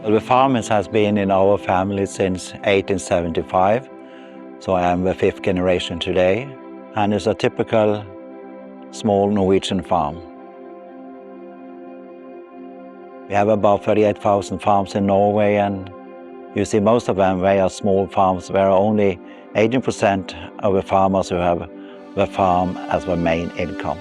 Well, the farm has been in our family since 1875, so I am the fifth generation today, and it's a typical small Norwegian farm. We have about 38,000 farms in Norway, and you see most of them, they are small farms. There are only 18% of the farmers who have the farm as their main income.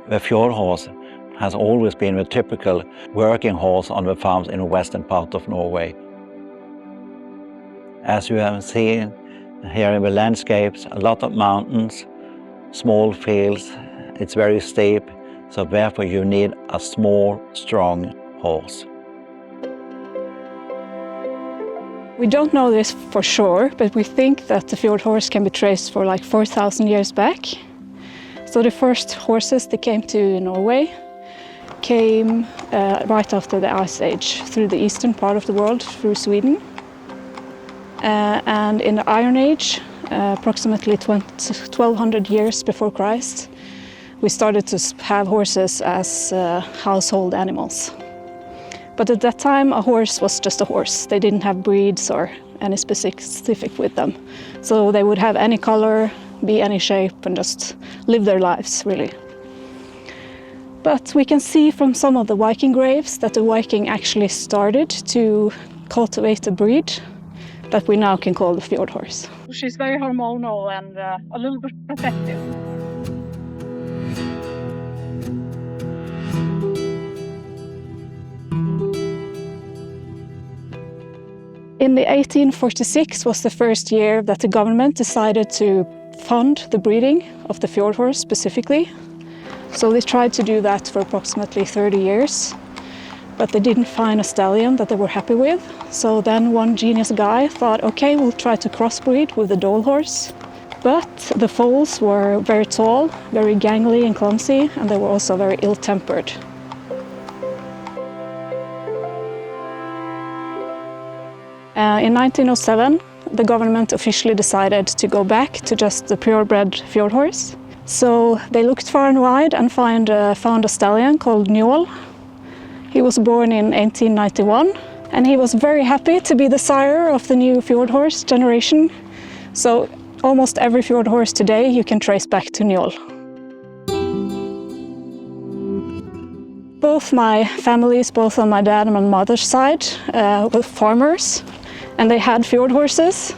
The fjord horse has always been the typical working horse on the farms in the western part of Norway. As you have seen here in the landscapes, a lot of mountains, small fields, it's very steep, so therefore you need a small, strong horse. We don't know this for sure, but we think that the fjord horse can be traced for like 4,000 years back. So the first horses that came to Norway came right after the Ice Age, through the eastern part of the world, through Sweden. And in the Iron Age, approximately 1200 years before Christ, we started to have horses as household animals. But at that time, a horse was just a horse. They didn't have breeds or any specific with them. So they would have any color, be any shape, and just live their lives, really. But we can see from some of the Viking graves that the Viking actually started to cultivate a breed that we now can call the fjord horse. She's very hormonal and a little bit protective. In 1846 was the first year that the government decided to fund the breeding of the fjord horse specifically. So they tried to do that for approximately 30 years, but they didn't find a stallion that they were happy with. So then one genius guy thought, okay, we'll try to crossbreed with the Dole horse. But the foals were very tall, very gangly and clumsy, and they were also very ill-tempered. In 1907, the government officially decided to go back to just the purebred fjord horse. So they looked far and wide and found a stallion called Njål. He was born in 1891, and he was very happy to be the sire of the new fjord horse generation. So almost every fjord horse today you can trace back to Njål. Both my families, both on my dad and my mother's side, were farmers. And they had fjord horses,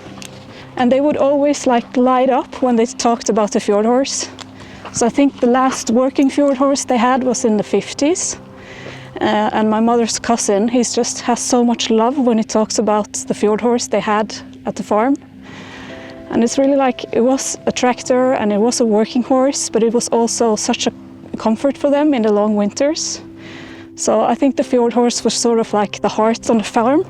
and they would always light up when they talked about the fjord horse. So I think the last working fjord horse they had was in the 50s. And my mother's cousin, he just has so much love when he talks about the fjord horse they had at the farm. And it's really like, it was a tractor and it was a working horse, but it was also such a comfort for them in the long winters. So I think the fjord horse was sort of like the heart on the farm.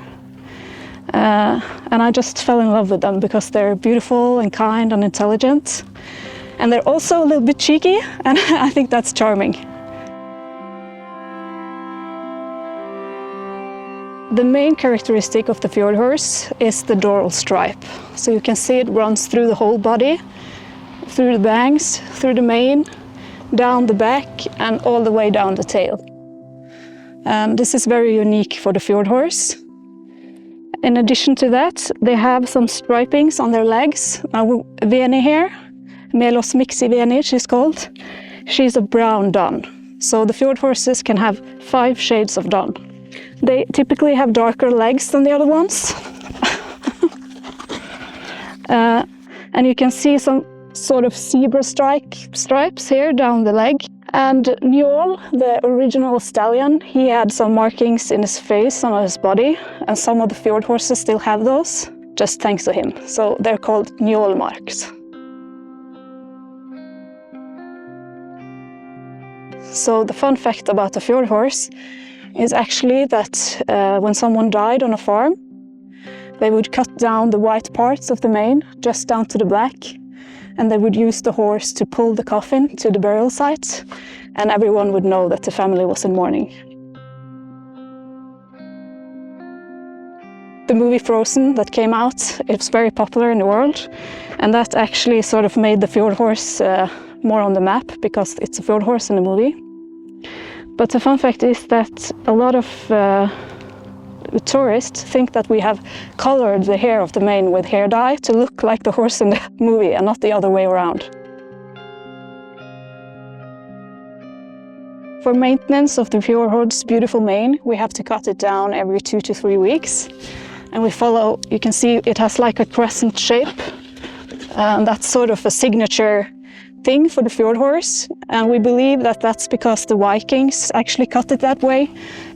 And I just fell in love with them because they're beautiful and kind and intelligent. And they're also a little bit cheeky, and I think that's charming. The main characteristic of the fjord horse is the dorsal stripe. So you can see it runs through the whole body, through the bangs, through the mane, down the back, and all the way down the tail. And this is very unique for the fjord horse. In addition to that, they have some stripings on their legs. Now, Veni here, Melos mixi Veni, she's called. She's a brown dun. So the fjord horses can have 5 shades of dun. They typically have darker legs than the other ones. And you can see some sort of zebra stripes here down the leg. And Njål, the original stallion, he had some markings in his face and on his body, and some of the fjord horses still have those, just thanks to him. So they're called Njål marks. So the fun fact about the fjord horse is actually that when someone died on a farm, they would cut down the white parts of the mane, just down to the black, and they would use the horse to pull the coffin to the burial site, and everyone would know that the family was in mourning. The movie Frozen that came out, it was very popular in the world, and that actually sort of made the fjord horse more on the map because it's a fjord horse in the movie. But the fun fact is that a lot of tourists think that we have colored the hair of the mane with hair dye to look like the horse in the movie and not the other way around. For maintenance of the fjord horse's beautiful mane, we have to cut it down every 2 to 3 weeks. And we follow, you can see it has like a crescent shape. And that's sort of a signature thing for the fjord horse. And we believe that that's because the Vikings actually cut it that way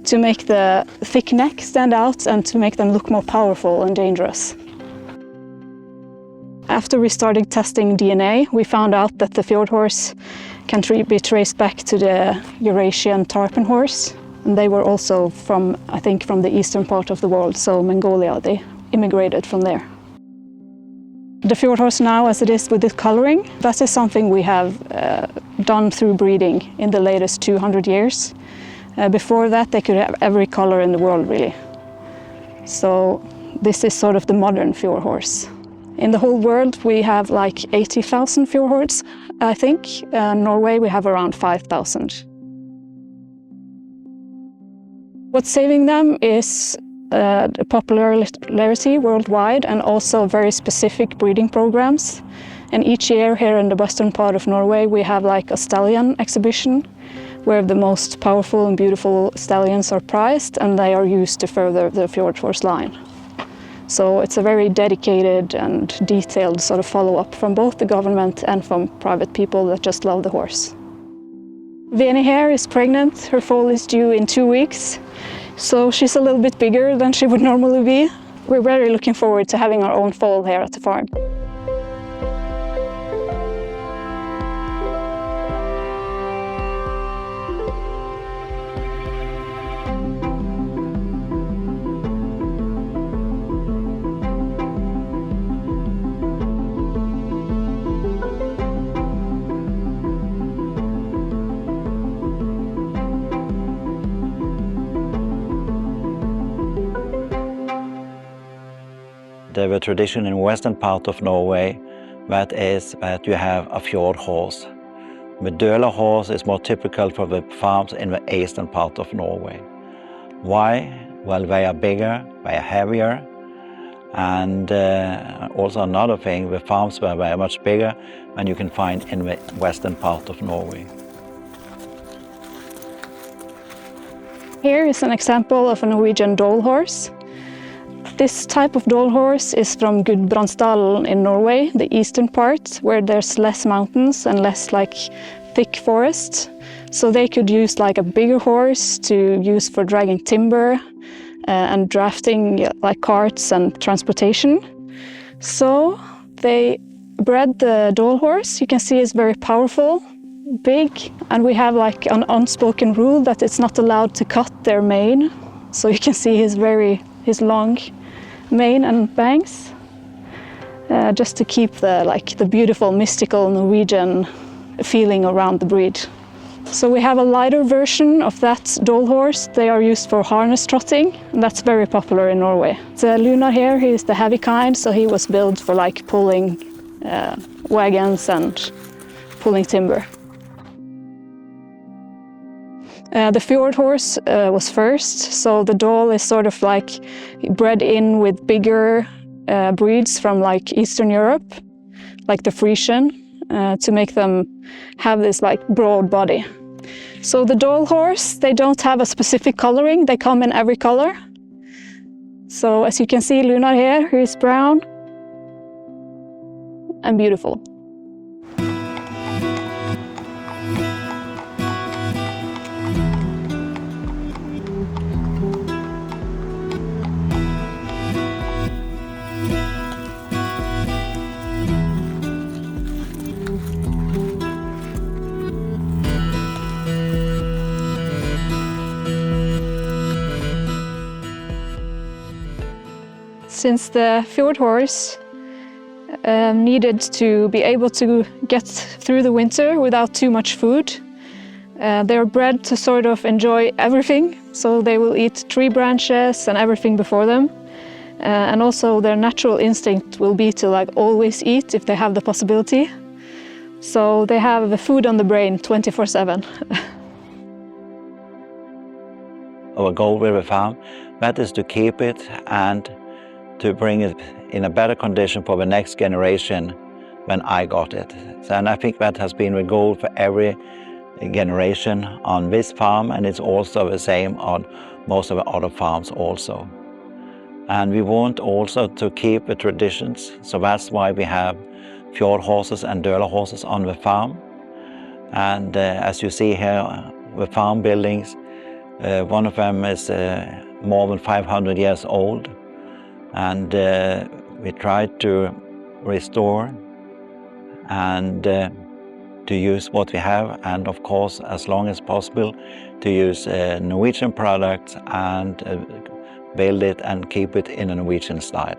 to make the thick neck stand out and to make them look more powerful and dangerous. After we started testing DNA, we found out that the fjord horse can be traced back to the Eurasian tarpon horse. And they were also from, I think, from the eastern part of the world, so Mongolia, they immigrated from there. The fjord horse now, as it is with this coloring, that is something we have done through breeding in the latest 200 years. Before that, they could have every color in the world, really. So this is sort of the modern fjord horse. In the whole world, we have like 80,000 fjord horses, I think. In Norway, we have around 5,000. What's saving them is the popularity worldwide and also very specific breeding programs. And each year here in the western part of Norway, we have like a stallion exhibition where the most powerful and beautiful stallions are prized and they are used to further the fjord horse line. So it's a very dedicated and detailed sort of follow-up from both the government and from private people that just love the horse. Veni here is pregnant. Her foal is due in 2 weeks. So she's a little bit bigger than she would normally be. We're very looking forward to having our own foal here at the farm. There is a tradition in the western part of Norway that is that you have a fjord horse. The Dole horse is more typical for the farms in the eastern part of Norway. Why? Well, they are bigger, they are heavier, and also another thing, the farms were very much bigger than you can find in the western part of Norway. Here is an example of a Norwegian Dole horse. This type of Dole horse is from Gudbrandsdalen in Norway, the eastern part, where there's less mountains and less like thick forest. So they could use like a bigger horse to use for dragging timber and drafting like carts and transportation. So they bred the Dole horse. You can see it's very powerful, big, and we have like an unspoken rule that it's not allowed to cut their mane. So you can see his long mane and bangs, just to keep the beautiful mystical Norwegian feeling around the breed. So we have a lighter version of that Dole horse. They are used for harness trotting, and that's very popular in Norway. The Lunar here, he is the heavy kind, so he was built for like pulling wagons and pulling timber. The fjord horse was first, so the Dole is sort of like bred in with bigger breeds from like Eastern Europe, like the Frisian, to make them have this like broad body. So the Dole horse, they don't have a specific coloring, they come in every color. So as you can see, Lunar here, he's brown and beautiful. Since the fjord horse needed to be able to get through the winter without too much food, they're bred to sort of enjoy everything. So they will eat tree branches and everything before them. And also their natural instinct will be to like always eat if they have the possibility. So they have the food on the brain 24/7. Our goal with the farm, that is to keep it and to bring it in a better condition for the next generation when I got it. And I think that has been the goal for every generation on this farm, and it's also the same on most of the other farms also. And we want also to keep the traditions, so that's why we have fjord horses and Dole horses on the farm. And as you see here, the farm buildings, one of them is more than 500 years old, and we try to restore and to use what we have, and of course, as long as possible, to use Norwegian products and build it and keep it in a Norwegian style.